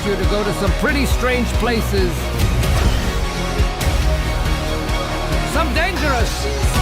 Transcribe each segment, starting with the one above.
you to go to some pretty strange places. Some dangerous.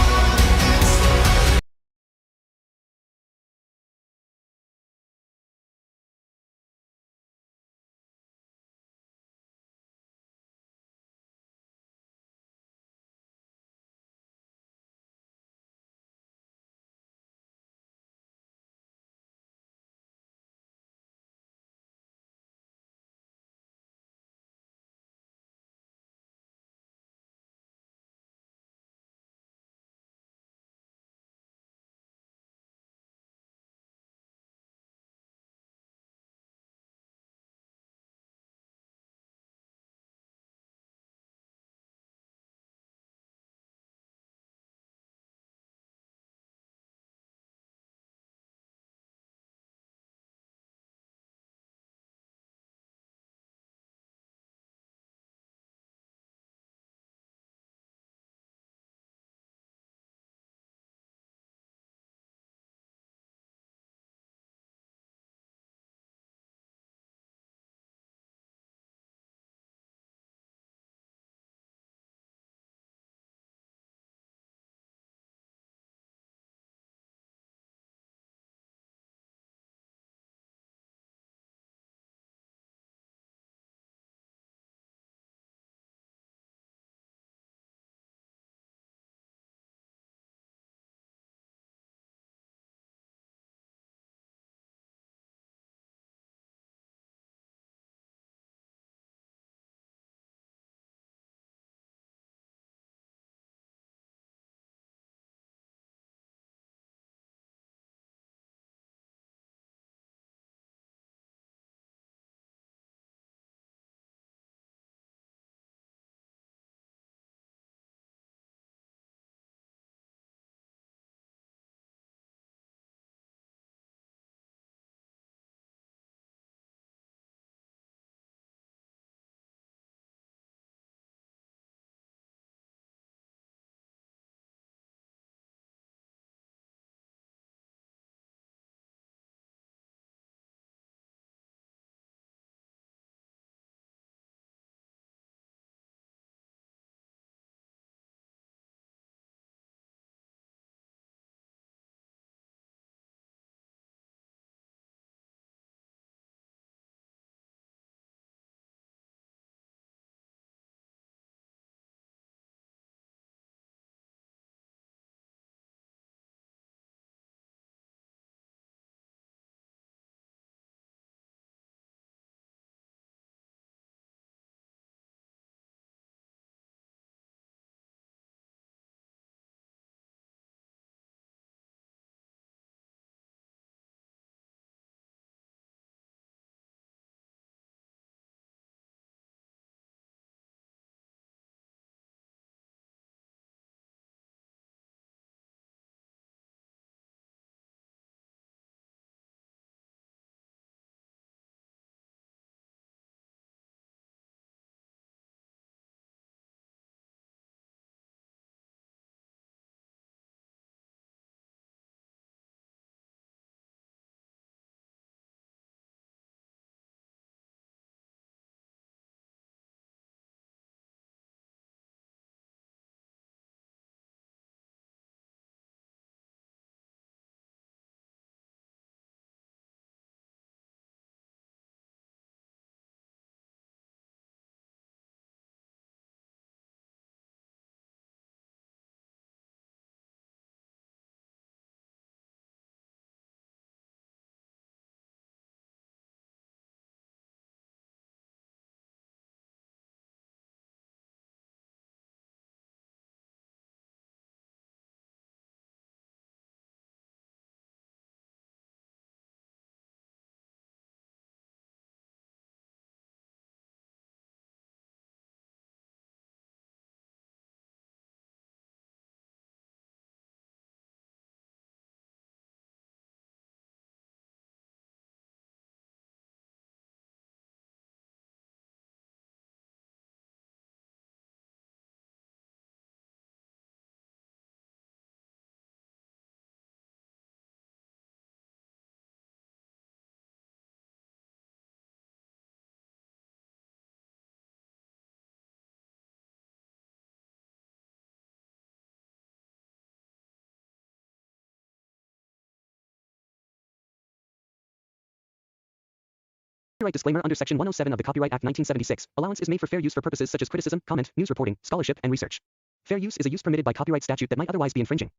Copyright disclaimer under Section 107 of the Copyright Act 1976. Allowance is made for fair use for purposes such as criticism, comment, news reporting, scholarship, and research. Fair use is a use permitted by copyright statute that might otherwise be infringing.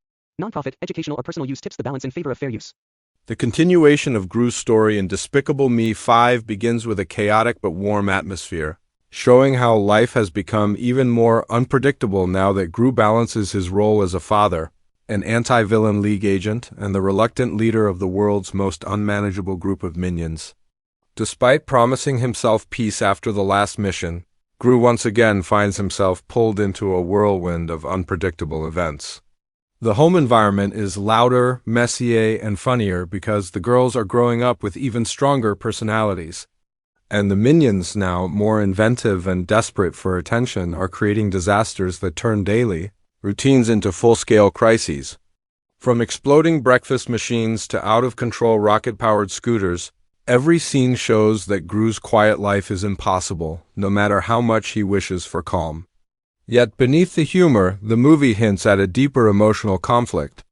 Nonprofit, educational, or personal use tips the balance in favor of fair use. The continuation of Gru's story in Despicable Me 5 begins with a chaotic but warm atmosphere, showing how life has become even more unpredictable now that Gru balances his role as a father, an anti-villain league agent, and the reluctant leader of the world's most unmanageable group of minions. Despite promising himself peace after the last mission, Gru once again finds himself pulled into a whirlwind of unpredictable events. The home environment is louder, messier, and funnier because the girls are growing up with even stronger personalities. And the minions, now more inventive and desperate for attention, are creating disasters that turn daily routines into full-scale crises. From exploding breakfast machines to out-of-control rocket-powered scooters, every scene shows that Gru's quiet life is impossible, no matter how much he wishes for calm. Yet beneath the humor, the movie hints at a deeper emotional conflict,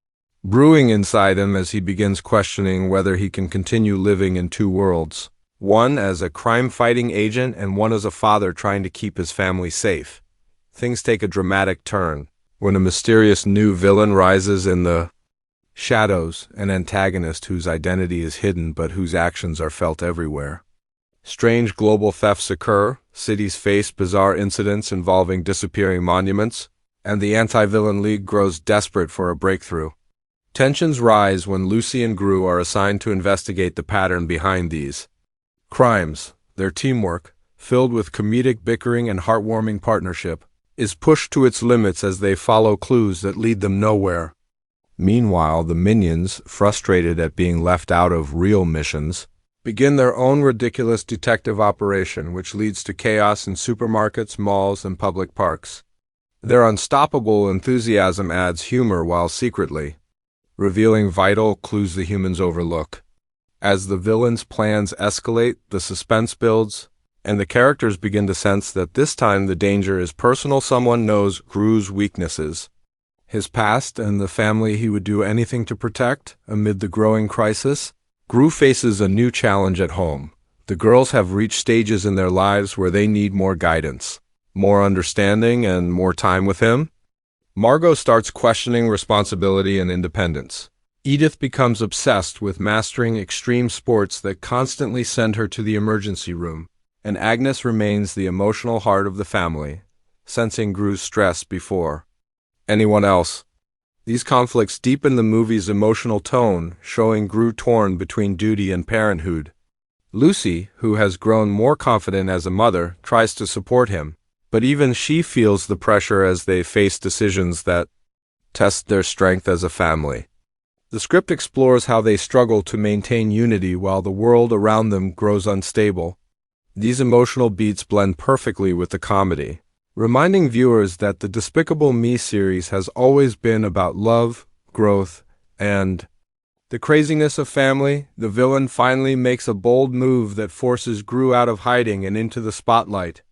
brewing inside him as he begins questioning whether he can continue living in two worlds, one as a crime-fighting agent and one as a father trying to keep his family safe. Things take a dramatic turn when a mysterious new villain rises in the shadows, an antagonist whose identity is hidden but whose actions are felt everywhere. Strange global thefts occur, cities face bizarre incidents involving disappearing monuments, and the anti-villain league grows desperate for a breakthrough. Tensions rise when Lucy and Gru are assigned to investigate the pattern behind these crimes. Their teamwork, filled with comedic bickering and heartwarming partnership, is pushed to its limits as they follow clues that lead them nowhere. Meanwhile, the minions, frustrated at being left out of real missions, begin their own ridiculous detective operation, which leads to chaos in supermarkets, malls, and public parks. Their unstoppable enthusiasm adds humor while secretly revealing vital clues the humans overlook. As the villains' plans escalate, the suspense builds, and the characters begin to sense that this time the danger is personal. Someone knows Gru's weaknesses, his past, and the family he would do anything to protect. Amid the growing crisis, Gru faces a new challenge at home. The girls have reached stages in their lives where they need more guidance, more understanding, and more time with him. Margot starts questioning responsibility and independence. Edith becomes obsessed with mastering extreme sports that constantly send her to the emergency room, and Agnes remains the emotional heart of the family, sensing Gru's stress before anyone else. These conflicts deepen the movie's emotional tone, showing Gru torn between duty and parenthood. Lucy, who has grown more confident as a mother, tries to support him, but even she feels the pressure as they face decisions that test their strength as a family. The script explores how they struggle to maintain unity while the world around them grows unstable. These emotional beats blend perfectly with the comedy, reminding viewers that the Despicable Me series has always been about love, growth, and the craziness of family. The villain finally makes a bold move that forces Gru out of hiding and into the spotlight.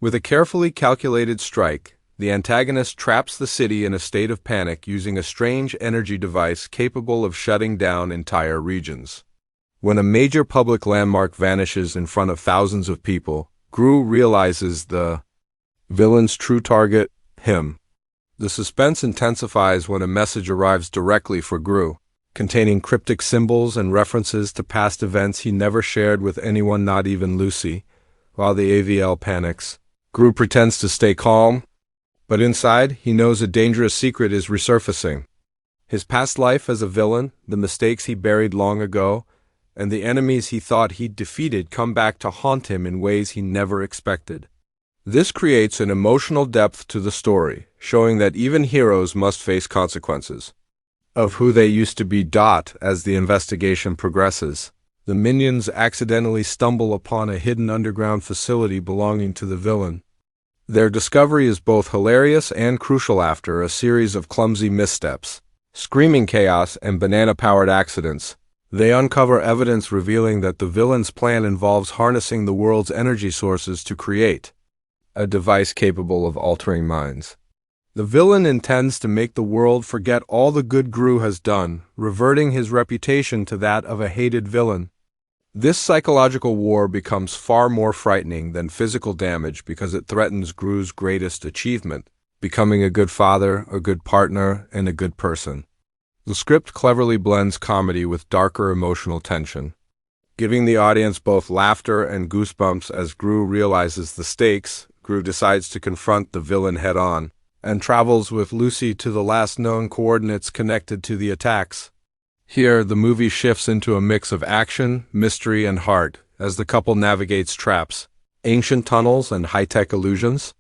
With a carefully calculated strike, the antagonist traps the city in a state of panic using a strange energy device capable of shutting down entire regions. When a major public landmark vanishes in front of thousands of people, Gru realizes the villain's true target, him. The suspense intensifies when a message arrives directly for Gru, containing cryptic symbols and references to past events he never shared with anyone, not even Lucy. While the AVL panics, Gru pretends to stay calm, but inside he knows a dangerous secret is resurfacing. His past life as a villain, the mistakes he buried long ago, and the enemies he thought he'd defeated come back to haunt him in ways he never expected. This creates an emotional depth to the story, showing that even heroes must face consequences of who they used to be. As the investigation progresses, the minions accidentally stumble upon a hidden underground facility belonging to the villain. Their discovery is both hilarious and crucial. After a series of clumsy missteps, screaming chaos, and banana-powered accidents, they uncover evidence revealing that the villain's plan involves harnessing the world's energy sources to create a device capable of altering minds. The villain intends to make the world forget all the good Gru has done, reverting his reputation to that of a hated villain. This psychological war becomes far more frightening than physical damage because it threatens Gru's greatest achievement, becoming a good father, a good partner, and a good person. The script cleverly blends comedy with darker emotional tension, giving the audience both laughter and goosebumps as Gru realizes the stakes. Gru decides to confront the villain head-on and travels with Lucy to the last known coordinates connected to the attacks. Here, the movie shifts into a mix of action, mystery, and heart as the couple navigates traps, ancient tunnels, and high-tech illusions.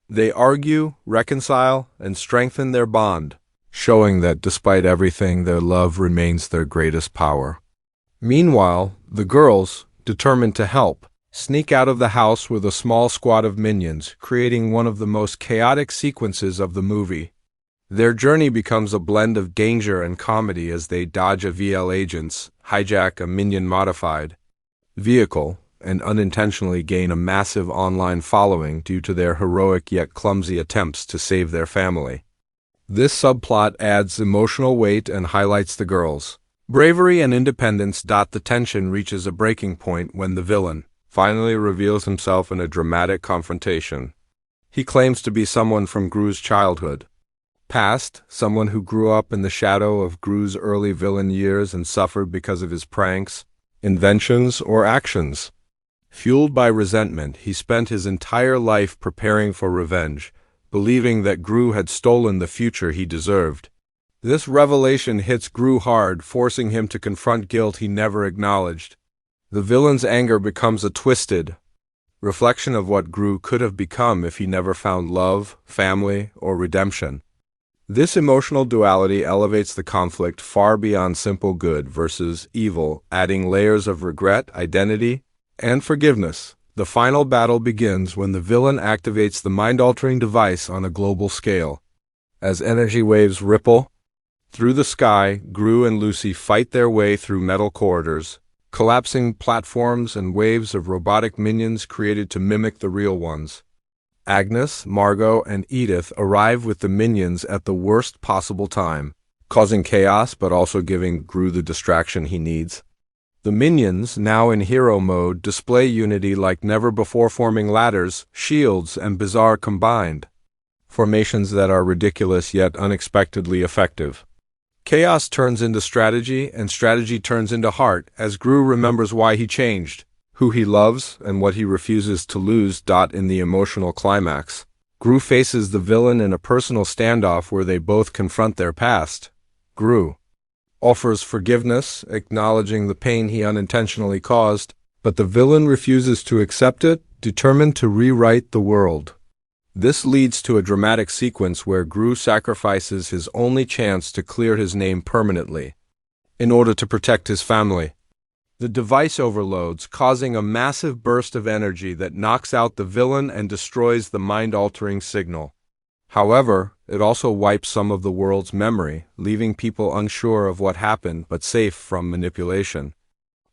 They argue, reconcile, and strengthen their bond, showing that despite everything, their love remains their greatest power. Meanwhile, the girls, determined to help, sneak out of the house with a small squad of minions, creating one of the most chaotic sequences of the movie. Their journey becomes a blend of danger and comedy as they dodge a VL agents, hijack a minion-modified vehicle, and unintentionally gain a massive online following due to their heroic yet clumsy attempts to save their family. This subplot adds emotional weight and highlights the girls' bravery and independence. The tension reaches a breaking point when the villain finally reveals himself in a dramatic confrontation. He claims to be someone from Gru's childhood past, someone who grew up in the shadow of Gru's early villain years and suffered because of his pranks, inventions, or actions. Fueled by resentment, he spent his entire life preparing for revenge, believing that Gru had stolen the future he deserved. This revelation hits Gru hard, forcing him to confront guilt he never acknowledged. The villain's anger becomes a twisted reflection of what Gru could have become if he never found love, family, or redemption. This emotional duality elevates the conflict far beyond simple good versus evil, adding layers of regret, identity, and forgiveness. The final battle begins when the villain activates the mind-altering device on a global scale. As energy waves ripple through the sky, Gru and Lucy fight their way through metal corridors, collapsing platforms and waves of robotic minions created to mimic the real ones. Agnes, Margot, and Edith arrive with the minions at the worst possible time, causing chaos but also giving Gru the distraction he needs. The minions, now in hero mode, display unity like never before, forming ladders, shields, and bizarre combined formations that are ridiculous yet unexpectedly effective. Chaos turns into strategy, and strategy turns into heart as Gru remembers why he changed, who he loves, and what he refuses to lose. In the emotional climax, Gru faces the villain in a personal standoff where they both confront their past. Gru offers forgiveness, acknowledging the pain he unintentionally caused, but the villain refuses to accept it, determined to rewrite the world. This leads to a dramatic sequence where Gru sacrifices his only chance to clear his name permanently in order to protect his family. The device overloads, causing a massive burst of energy that knocks out the villain and destroys the mind-altering signal. However, it also wipes some of the world's memory, leaving people unsure of what happened but safe from manipulation.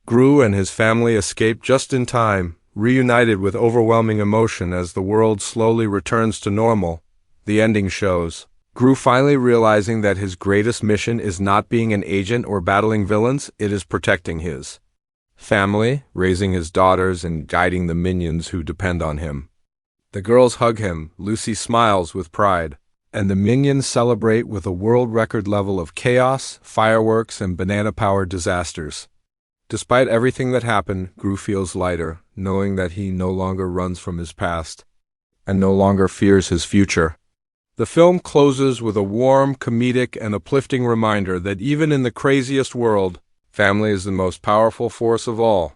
Gru and his family escape just in time, reunited with overwhelming emotion as the world slowly returns to normal. The ending shows Gru finally realizing that his greatest mission is not being an agent or battling villains, it is protecting his family, raising his daughters, and guiding the minions who depend on him. The girls hug him, Lucy smiles with pride, and the minions celebrate with a world record level of chaos, fireworks, and banana-powered disasters. Despite everything that happened, Gru feels lighter, knowing that he no longer runs from his past and no longer fears his future. The film closes with a warm, comedic, and uplifting reminder that even in the craziest world, family is the most powerful force of all.